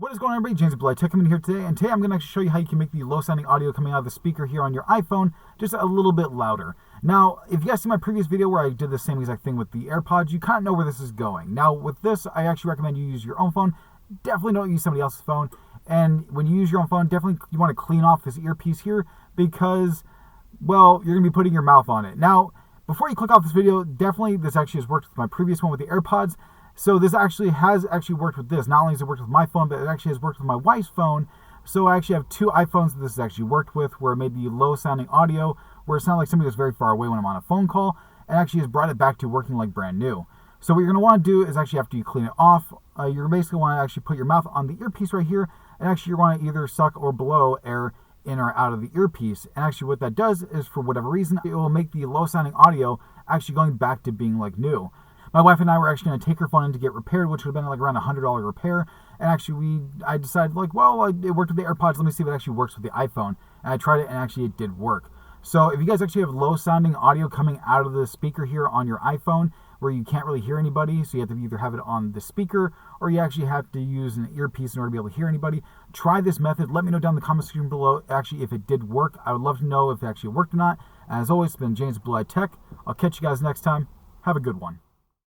What is going on, everybody? James with Blue Tech coming here today, and today I'm going to actually show you how you can make the low-sounding audio coming out of the speaker here on your iPhone just a little bit louder. Now, if you guys see my previous video where I did the same exact thing with the AirPods, you kind of know where this is going. Now, with this, I actually recommend you use your own phone. Definitely don't use somebody else's phone. And when you use your own phone, definitely you want to clean off this earpiece here because, well, you're going to be putting your mouth on it. Now, before you click off this video, definitely this actually has worked with my previous one with the AirPods. So this has worked with this. Not only has it worked with my phone, but it actually has worked with my wife's phone. So I actually have two iPhones that this has actually worked with, where it made the low sounding audio, where it sounded like somebody was very far away when I'm on a phone call, and actually has brought it back to working like brand new. So what you're going to want to do is actually, after you clean it off, you're basically want to actually put your mouth on the earpiece right here, and actually you want to either suck or blow air in or out of the earpiece. And actually what that does is, for whatever reason, it will make the low sounding audio actually going back to being like new. My wife and I were actually going to take her phone in to get repaired, which would have been like around $100 repair. And actually I decided, like, well, it worked with the AirPods. Let me see if it actually works with the iPhone. And I tried it, and actually it did work. So if you guys actually have low sounding audio coming out of the speaker here on your iPhone, where you can't really hear anybody, so you have to either have it on the speaker or you actually have to use an earpiece in order to be able to hear anybody, try this method. Let me know down in the comment section below actually if it did work. I would love to know if it actually worked or not. As always, it's been James with Blue Tech. I'll catch you guys next time. Have a good one.